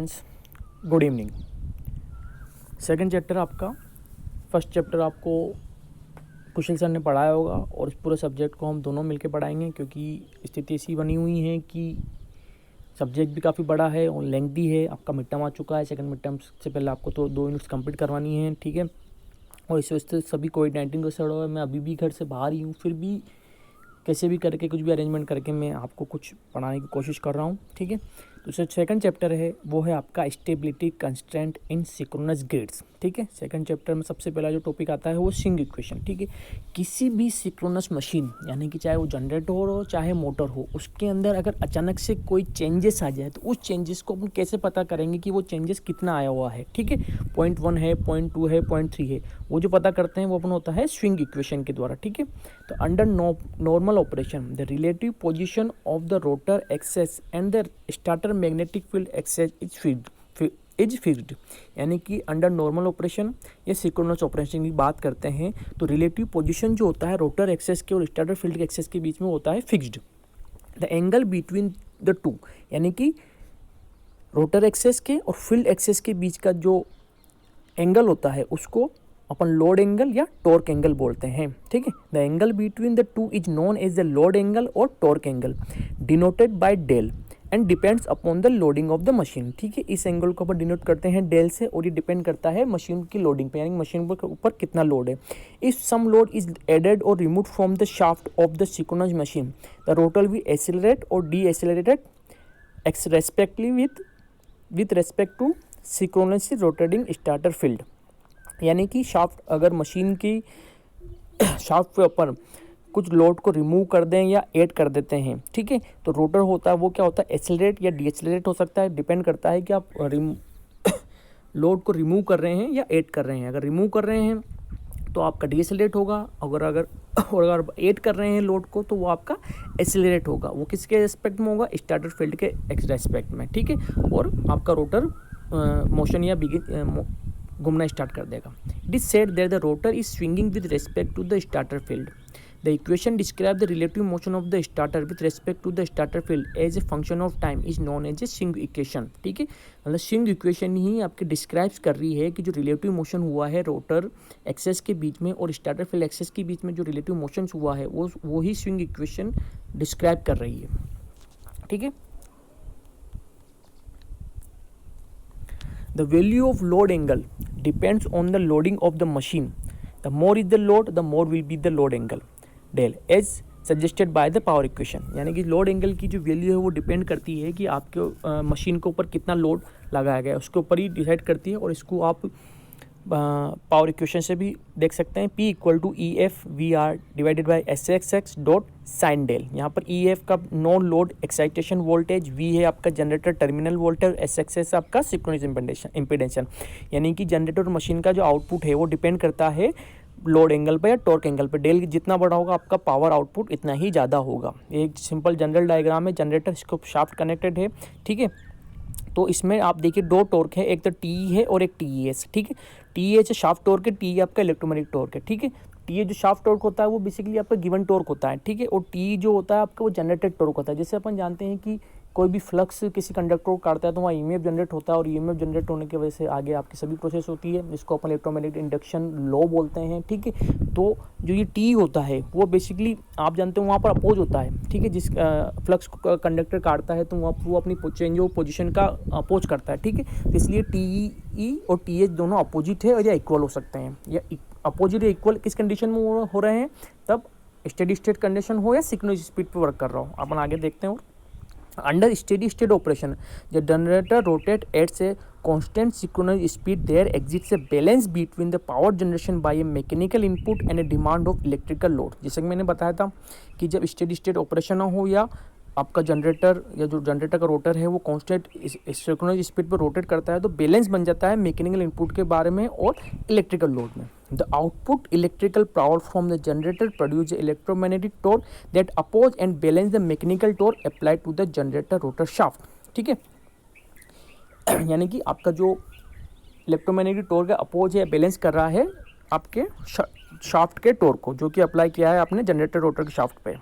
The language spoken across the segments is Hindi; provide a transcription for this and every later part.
Students, good evening. Second chapter आपका, फर्स्ट चैप्टर आपको कुशल सर ने पढ़ाया होगा और इस पूरे सब्जेक्ट को हम दोनों मिलकर पढ़ाएंगे, क्योंकि स्थिति ऐसी बनी हुई है कि सब्जेक्ट भी काफ़ी बड़ा है और लेंथी है। आपका मिड टर्म आ चुका है, सेकंड मिड टर्म से पहले आपको तो 2 यूनिट्स कंप्लीट करवानी है, ठीक है। और इस वजह से सभी कोविड-19 का असर हुआ है। मैं अभी भी घर से बाहर ही हूँ, फिर भी कैसे भी करके कुछ भी अरेंजमेंट करके मैं आपको कुछ पढ़ाने की कोशिश कर रहा हूँ, ठीक है। तो सेकंड चैप्टर है वो है आपका stability constraint in synchronous grids, ठीक है। सेकंड चैप्टर में सबसे पहला जो टॉपिक आता है वो स्विंग इक्वेशन, ठीक है। किसी भी सिंक्रोनस मशीन, यानी कि चाहे वो जनरेटर हो चाहे मोटर हो, उसके अंदर अगर अचानक से कोई चेंजेस आ जाए तो उस चेंजेस को अपन कैसे पता करेंगे कि वो चेंजेस कितना आया हुआ है, ठीक है। 0.1 है, 0.2 है, 0.3 है, वो जो पता करते हैं वो अपन होता है स्विंग इक्वेशन के द्वारा, ठीक है। तो under normal operation the relative position of the rotor axis and the stator magnetic field axis is fixed, यानी कि अंडर नॉर्मल ऑपरेशन या सिंक्रोनस ऑपरेशन की बात करते हैं तो रिलेटिव पोजीशन जो होता है रोटर एक्सेस के और स्टार्टर फील्ड के एक्सेस के बीच में होता है fixed. The angle between the to, यानी कि रोटर एक्सेस के और फील्ड एक्सेस के बीच का जो एंगल होता है उसको अपन लोड एंगल या टॉर्क एंगल बोलते हैं, ठीक है। The angle between the two is known as the load angle और torque angle, denoted by del and depends upon the loading of the machine, ठीक है। इस एंगल को अपन डिनोट करते हैं डेल से और ये डिपेंड करता है मशीन की लोडिंग पे, यानी मशीन के ऊपर कितना लोड है। If some load is added और remove from the shaft of the synchronous machine the rotor will accelerate और deaccelerated respectively with respect to synchronous rotating starter field, यानी कि शाफ्ट अगर मशीन की शाफ्ट पे अपन कुछ लोड को रिमूव कर दें या ऐड कर देते हैं, ठीक है, तो रोटर होता है वो क्या होता है एक्सेलरेट या डीएक्सेलरेट हो सकता है, डिपेंड करता है कि आप लोड को रिमूव कर रहे हैं या ऐड कर रहे हैं। अगर रिमूव कर रहे हैं तो आपका डीएक्सेलरेट होगा, अगर ऐड कर रहे हैं लोड को तो वो आपका एक्सेलरेट होगा। वो किसके रेस्पेक्ट में होगा? स्टार्टर फील्ड के रेस्पेक्ट में, ठीक है। और आपका रोटर मोशन या घूमना स्टार्ट कर देगा। It is said that the rotor is swinging with respect to the stator field. The equation describe the relative motion of the stator with respect to the stator field as a function of time is known as a swing equation, ठीक है। मतलब स्विंग इक्वेशन ही आपके डिस्क्राइब्स कर रही है कि जो रिलेटिव मोशन हुआ है रोटर एक्सेस के बीच में और स्टार्टर फील्ड एक्सेस के बीच में जो रिलेटिव मोशन हुआ है वो ही स्विंग इक्वेशन डिस्क्राइब कर रही है, ठीक है। The value of load angle depends on the loading of the machine. The more is the load, the more will be the load angle del, as suggested by the power equation. यानी कि लोड एंगल की जो वैल्यू है वो डिपेंड करती है कि आपके मशीन के ऊपर कितना लोड लगाया गया है, उसके ऊपर ही डिसाइड करती है। और इसको आप पावर इक्वेशन से भी देख सकते हैं, P equal to E F V R divided by S X X dot sine del. यहाँ पर ई एफ का no load excitation voltage, V है आपका generator terminal voltage, S X S आपका सिंक्रोनस इम्पीडेंशन, यानी कि जनरेटर मशीन का जो आउटपुट है वो डिपेंड करता है लोड एंगल पर या टॉर्क एंगल पर। डेल जितना बड़ा होगा आपका पावर आउटपुट इतना ही ज़्यादा होगा। एक सिंपल जनरल डायग्राम है, जनरेटर इसको शाफ्ट कनेक्टेड है, ठीक है। तो इसमें आप देखिए दो टॉर्क है, एक तो टी है और एक टी एस, ठीक है। टी एच शाफ्ट टॉर्क है, टी आपका इलेक्ट्रोमैग्नेटिक टॉर्क है, ठीक है। टी जो शाफ्ट टॉर्क होता है वो बेसिकली आपका गिवन टॉर्क होता है, ठीक है। और टी जो होता है आपका वो जनरेटेड टॉर्क होता है। जैसे अपन जानते हैं कि कोई भी फ्लक्स किसी कंडक्टर को काटता है तो वहाँ ईएमएफ जनरेट होता है और ईएमएफ जनरेट होने की वजह से आगे आपकी सभी प्रोसेस होती है, जिसको अपन इलेक्ट्रोमैग्नेटिक इंडक्शन लॉ बोलते हैं, ठीक है। तो जो ये टी होता है वो बेसिकली आप जानते हो वहाँ पर अपोज होता है, ठीक है। जिस फ्लक्स कंडक्टर काटता है तो वो अपनी चेंज ऑफ पोजिशन का अपोज करता है, ठीक है। तो इसलिए टी ई और टी एच दोनों अपोजिट है और या इक्वल हो सकते हैं। या अपोजिट या इक्वल किस कंडीशन में हो रहे हैं? तब स्टेडी स्टेट कंडीशन हो या सिंक्रोनस स्पीड पर वर्क कर रहा हो। अपन आगे देखते हैं। Under steady state operation, the generator rotates at a constant synchronous speed. There exists a balance between the power generation by a mechanical input and a demand of electrical load. जैसे कि मैंने बताया था कि जब स्टेडी स्टेट ऑपरेशन हो या आपका जनरेटर या जो जनरेटर का रोटर है वो कांस्टेंट सिंक्रोनस स्पीड पर रोटेट करता है तो बैलेंस बन जाता है मैकेनिकल इनपुट के बारे में और इलेक्ट्रिकल लोड में। The output electrical power from the generator produce electromagnetic torque that oppose and balance the mechanical torque applied to the generator rotor shaft, ठीक है। यानी कि आपका जो इलेक्ट्रोमैग्नेटिक टॉर्क है अपोज या बैलेंस कर रहा है आपके शाफ्ट के टॉर्क को, जो कि अप्लाई किया है आपने जनरेटर रोटर के शाफ्ट पे।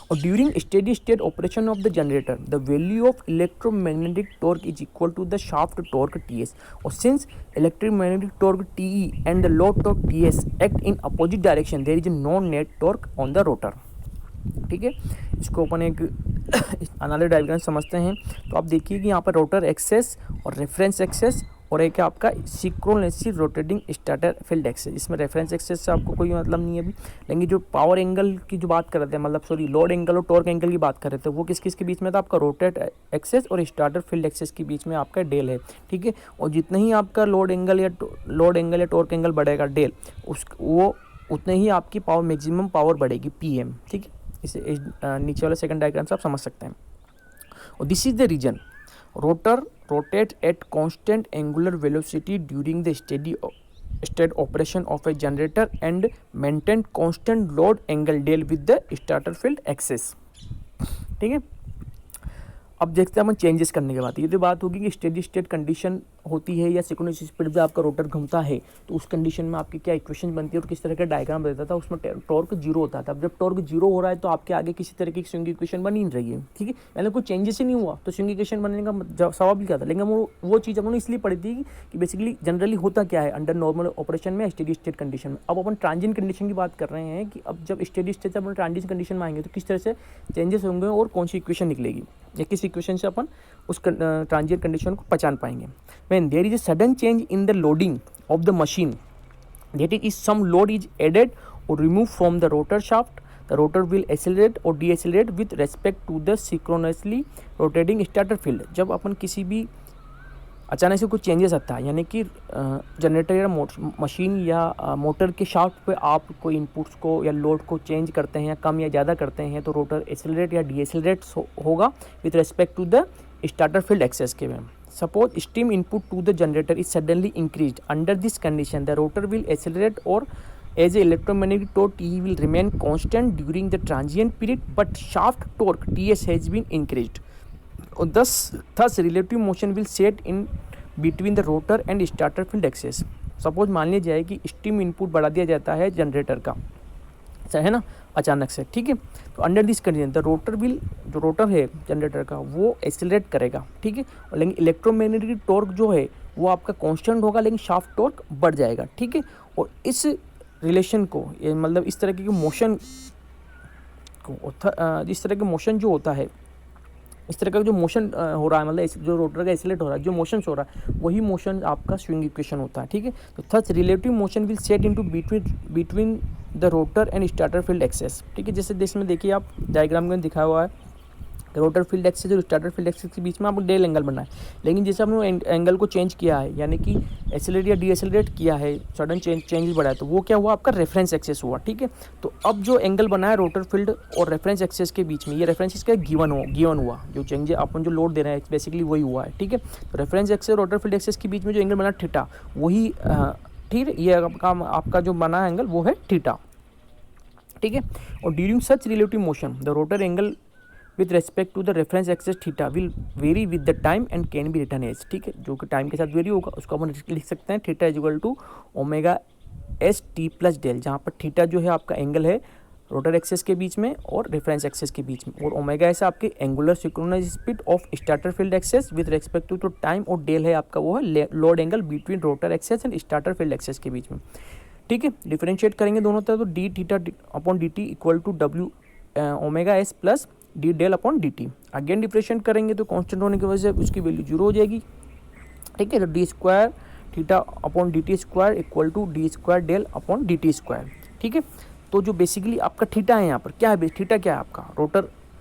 और during steady state operation of the generator the value of electromagnetic torque is equal to the shaft torque TS, और since electromagnetic torque TE and the load torque TS act in opposite direction there is no net torque on the rotor. ठीक है, इसको अपन एक अनदर डायग्राम समझते हैं। तो आप देखिए कि यहाँ पर रोटर एक्सेस और रेफरेंस एक्सेस और एक है आपका सिंक्रोनसली रोटेटिंग स्टार्टर फील्ड एक्सेस। इसमें रेफरेंस एक्सेस से आपको कोई मतलब नहीं है अभी, लेकिन जो पावर एंगल की जो बात कर रहे थे, मतलब सॉरी लोड एंगल और टॉर्क एंगल की बात कर रहे थे, वो किस किस के बीच में था? आपका रोटेट एक्सेस और स्टार्टर फील्ड एक्सेस के बीच में आपका डेल है। ठीक है, और जितना ही आपका लोड एंगल या टॉर्क एंगल बढ़ेगा डेल, वो उतने ही आपकी पावर मैक्सिमम पावर बढ़ेगी पीएम। ठीक है, इसे नीचे वाले सेकंड डायग्राम से आप समझ सकते हैं। और this is the reason rotor rotate at constant angular velocity during the steady state operation of a generator and maintain constant load angle del with the starter field axis। ठीक है, अब देखते हैं अपन चेंजेस करने के बाद। ये तो बात होगी कि स्टेडी स्टेट कंडीशन होती है या सिंक्रोनस स्पीड पे आपका रोटर घूमता है, तो उस कंडीशन में आपकी क्या इक्वेशन बनती है और किस तरह का डायग्राम रहता था, उसमें टॉर्क जीरो होता था। अब जब टॉर्क जीरो हो रहा है तो आपके आगे किसी तरह की स्विंग इक्वेशन बन ही नहीं रही है। ठीक है, यानी कोई चेंजेस ही नहीं हुआ तो स्विंग इक्वेशन बनने का सवाल क्या था। लेकिन वो चीज़ अपन इसलिए पढ़ी थी कि बेसिकली जनरली होता क्या है अंडर नॉर्मल ऑपरेशन में स्टेडी स्टेट कंडीशन में। अब अपन ट्रांजिएंट कंडीशन की बात कर रहे हैं कि अब जब स्टेडी स्टेट से अपन ट्रांजिएंट कंडीशन में आएंगे तो किस तरह से चेंजेस होंगे और कौन सी इक्वेशन निकलेगी या किस इक्वेशन से अपन उस ट्रांजिएंट कंडीशन को पहचान पाएंगे। When there is a sudden change in the loading of the machine that is some load is added और remove from the rotor shaft, the rotor will accelerate और deaccelerate with respect to the synchronously rotating starter field. जब अपन किसी भी अचानक से कुछ चेंजेस आता है, यानी कि जनरेटर या मशीन या मोटर के शाफ्ट पे आप कोई इनपुट्स को या लोड को चेंज करते हैं या कम या ज़्यादा करते हैं, तो रोटर एक्सेलरेट या डीएक्सेलरेट होगा with respect to the stator field axis के में। Suppose steam input to the generator is suddenly increased. Under this condition, the rotor will accelerate or as a electromagnetic torque T will remain constant during the transient period, but shaft torque TS has been increased. Thus relative motion will set in between the rotor and starter field axis. Suppose मान लिया जाए कि स्टीम इनपुट बढ़ा दिया जाता है जनरेटर का, है ना, अचानक से। ठीक है, तो under this condition the rotor will, जो रोटर है जनरेटर का वो एक्सेलरेट करेगा। ठीक है, और लेकिन इलेक्ट्रोमैग्नेटिक टॉर्क जो है वो आपका कांस्टेंट होगा, लेकिन शाफ्ट टॉर्क बढ़ जाएगा। ठीक है, और इस रिलेशन को मतलब इस तरह के मोशन को इस तरह के मोशन जो होता है, इस तरह का जो मोशन हो रहा है, मतलब जो रोटर का एक्सेलरेट हो रहा है, जो मोशन हो रहा है वही मोशन आपका स्विंग इक्वेशन होता है। ठीक है, तो thus relative motion will set into between the rotor and stator field axis. ठीक है, जैसे इसमें देखिए आप डायग्राम में दिखाया हुआ है रोटर फील्ड एक्सेस और स्टार्टर फील्ड एक्सेस के बीच में आपको डेल एंगल बना है। लेकिन जैसे आपने एंगल को चेंज किया है, यानी कि एक्सेलरेट या डीएक्सेलरेट किया है, सडन चेंजेस बढ़ा है, तो वो क्या हुआ? आपका रेफरेंस एक्सेस हुआ। ठीक है, तो अब जो एंगल बना है रोटर फील्ड और रेफरेंस एक्सेस के बीच में, ये रेफरेंस इसका गिवन हुआ, जो चेंज अपन जो लोड दे रहे हैं बेसिकली वही हुआ है। ठीक है, तो reference axis rotor field axis के बीच में जो एंगल बना थीटा, वही ठीक है, ये आपका जो बना एंगल वो है थीटा। ठीक है, और during such relative motion the rotor angle with respect to the reference axis theta will vary with the time and can be written as. ठीक है, जो कि टाइम के साथ वेरी होगा उसको अपन लिख सकते हैं theta is equal to omega S T plus del, जहाँ पर थीटा जो है आपका एंगल है रोटर एक्सेस के बीच में और रेफरेंस एक्सेस के बीच में, और ओमेगा एस आपके angular synchronous speed of stator field axis with respect to time, और डेल है आपका वो है load angle between rotor axis and stator field axis के बीच में। ठीक है, डिफरेंशिएट करेंगे दोनों तरफ, तो D theta upon D T equal to W omega S plus D del upon D T. Again differentiate करेंगे तो कांस्टेंट होने की वजह से उसकी वैल्यू जीरो हो जाएगी। ठीक है, तो D square theta upon D T square equal to D square del upon D T square. ठीक है, तो जो बेसिकली आपका थीटा है यहाँ पर क्या है, थीटा क्या है आपका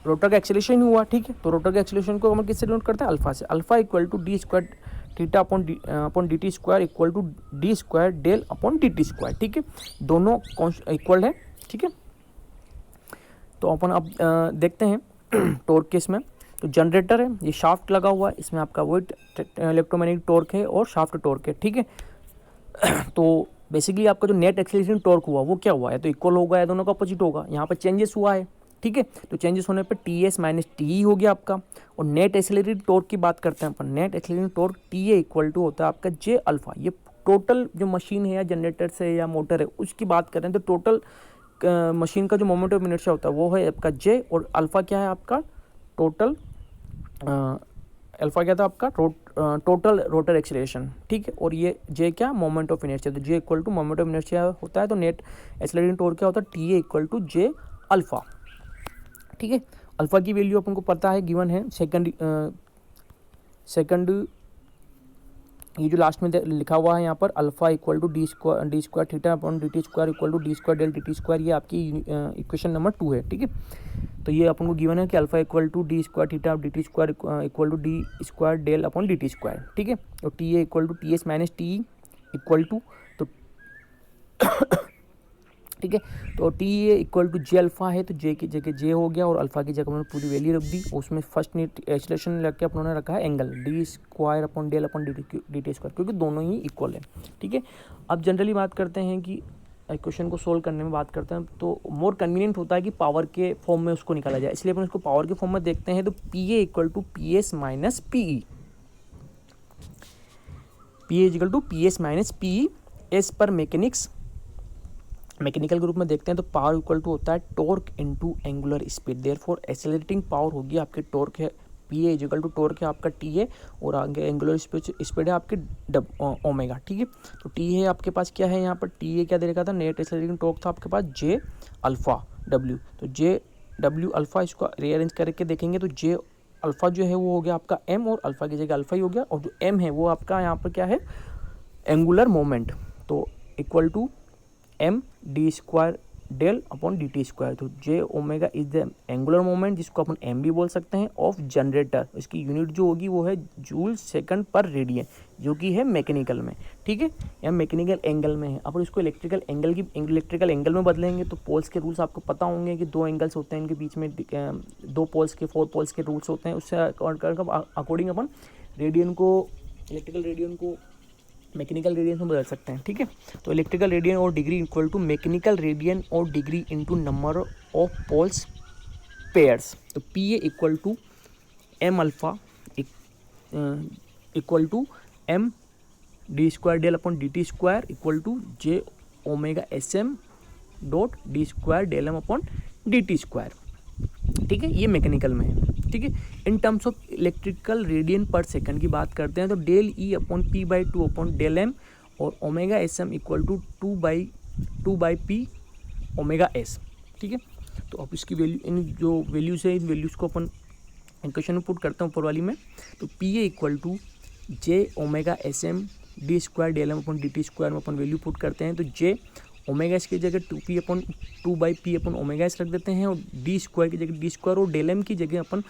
रोटर का एक्सेलरेशन हुआ। ठीक है, तो रोटर का एक्सेलरेशन को हम किससे डिनोट करते हैं? अल्फा से। Alpha equal to D square theta upon D T square equal to D square del upon D T square. ठीक है, दोनों इक्वल है। ठीक है, तो अपन अब देखते हैं टॉर्क केस में। तो जनरेटर है, ये शाफ्ट लगा हुआ है, इसमें आपका वो इलेक्ट्रोमैग्नेटिक टॉर्क है और शाफ्ट टॉर्क है। ठीक है, तो बेसिकली आपका जो नेट एक्सेलरेशन टॉर्क हुआ वो क्या हुआ है, तो इक्वल होगा या दोनों का अपोजिट होगा। यहाँ पर चेंजेस हुआ है। ठीक है, तो चेंजेस होने पे टी एस माइनस टी हो गया आपका। और नेट एक्सेलरेटेड टॉर्क की बात करते हैं अपन, net accelerated torque T A equal to होता है आपका जे अल्फा। ये टोटल जो मशीन है या जनरेटर से या मोटर है उसकी बात करें तो टोटल मशीन का जो मोमेंट ऑफ इनर्शिया होता है वो है आपका जे, और अल्फ़ा क्या है आपका टोटल, अल्फ़ा क्या था आपका टोटल रोटर एक्सीलरेशन, ठीक है। और ये जे क्या मोमेंट ऑफ इनर्शिया, तो J equal to moment of inertia होता है, तो नेट एक्सीलरेटिंग टॉर्क क्या होता है T A equal to J alpha, ठीक है। अल्फ़ा की वैल्यू अपन को पता है गिवन है, सेकंड ये जो लास्ट में लिखा हुआ है यहाँ पर alpha equal to D square theta upon D T square equal to D square del D T square, ये आपकी इक्वेशन नंबर 2 है, ठीक है। तो ये अपन को गिवन है कि alpha equal to D square theta D T square equal to D square del upon D T square, ठीक है। और T A equal to T S minus T equal to, तो ठीक है, तो T A equal to J alpha है, तो जे की जगह जे हो गया और अल्फ़ा की जगह उन्होंने पूरी वैल्यू रख दी। उसमें फर्स्ट एक्सीलरेशन लग के उन्होंने रखा है angle D square upon del upon D T square, क्योंकि दोनों ही इक्वल है, ठीक है। अब जनरली बात करते हैं कि क्वेश्चन को सोल्व करने में बात करते हैं तो मोर कन्वीनियंट होता है कि पावर के फॉर्म में उसको निकाला जाए, इसलिए अपन उसको पावर के फॉर्म में देखते हैं। तो P A equal to P S minus P E, P A equal to P S minus P E, S पर मैकेनिकल ग्रुप में देखते हैं तो पावर इक्वल टू होता है torque into angular speed, therefore accelerating power होगी आपके टॉर्क है P A equal to torque है आपका टी ए, और आगे एंगुलर स्पीड है आपकी ओमेगा, ठीक है। तो टी है आपके पास क्या है यहाँ पर, टी ए क्या दे रखा था, नेट एक्सेलरेटिंग टॉर्क था आपके पास जे अल्फ़ा डब्ल्यू, तो जे डब्ल्यू अल्फ़ा, इसको रीअरेंज करके देखेंगे तो जे अल्फ़ा जो है वो हो गया आपका एम, और अल्फ़ा की जगह अल्फ़ा ही हो गया, और जो एम है वो आपका यहाँ पर क्या है एंगुलर मोमेंट, तो equal to M D square del upon D T square, तो J omega is the angular moment, जिसको अपन एम भी बोल सकते हैं, ऑफ जनरेटर। इसकी यूनिट जो होगी वो है जूल सेकंड पर रेडियन, जो कि है मैकेनिकल में, ठीक है, या मैकेनिकल एंगल में है। अपन इसको इलेक्ट्रिकल एंगल में बदलेंगे तो पोल्स के रूल्स आपको पता होंगे कि दो एंगल्स होते हैं, इनके बीच में 2 पोल्स के 4 पोल्स के रूल्स होते हैं, उससे अकॉर्डिंग अपन रेडियन को, इलेक्ट्रिकल रेडियन को मैकेनिकल रेडियन में बदल सकते हैं, ठीक है। तो इलेक्ट्रिकल रेडियन और degree equal to mechanical radian और degree into number of poles pairs, तो P A equal to M alpha equal to M D square del upon D T square equal to J omega S M dot D square del M upon D T square, ठीक है, ये मैकेनिकल में है, ठीक है। In terms of electrical radian per second की बात करते हैं तो del E upon P by 2 upon del M और omega S M equal to 2 by P omega S, ठीक है। तो अब इसकी वैल्यू, इन जो वैल्यूज है इन वैल्यूज़ को अपन इक्वेशन में पुट करते हैं ऊपर वाली में, तो P A equal to J omega S M D square del M upon D T square में अपन वैल्यू पुट करते हैं, तो जे ओमेगा एस की जगह 2 बाई पी अपन ओमेगा एस रख देते हैं, और डी स्क्वायर की जगह डी स्क्वायर और डेल एम की जगह अपन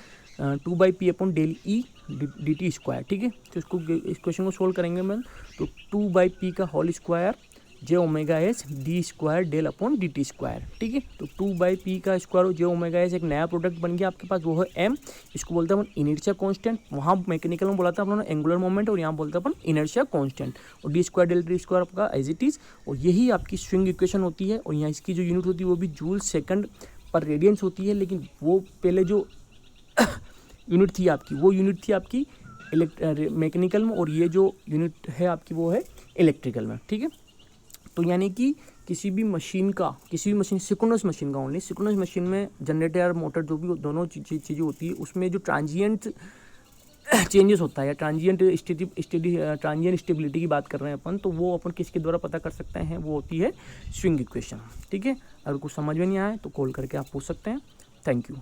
2 बाई पी अपन del E D T square, ठीक है। तो इसको इस क्वेश्चन को सोल्व करेंगे मैं, तो 2 बाई पी का whole square J omega S D square del upon D T square, ठीक है। तो 2 बाई पी का स्क्वायर और जे ओमेगा एस एक नया प्रोडक्ट बन गया आपके पास, वो है एम, इसको बोलते हैं अपन इनर्शिया कांस्टेंट, वहाँ मैकेनिकल में बोला था अपन एंगुलर मोमेंट, और यहाँ बोलते हैं अपन इनर्शिया कांस्टेंट, और D square del T square आपका एज इट इज़, और यही आपकी स्विंग इक्वेशन होती है। और यहाँ इसकी जो यूनिट होती है वो भी जूल सेकंड पर रेडियंस होती है, लेकिन वो पहले जो यूनिट थी आपकी, वो यूनिट थी आपकी मैकेनिकल में, और ये जो यूनिट है आपकी वो है इलेक्ट्रिकल में, ठीक है। तो यानी कि किसी भी मशीन सिंक्रोनस मशीन का ओनली, सिंक्रोनस मशीन में जनरेटर मोटर जो भी दोनों चीज़ें होती है, उसमें जो ट्रांजिएंट चेंजेस होता है या ट्रांजिएंट स्टेबिलिटी की बात कर रहे हैं अपन, तो वो अपन किसके द्वारा पता कर सकते हैं, वो होती है स्विंग इक्वेशन, ठीक है। अगर कुछ समझ में नहीं आए तो कॉल करके आप पूछ सकते हैं। Thank you.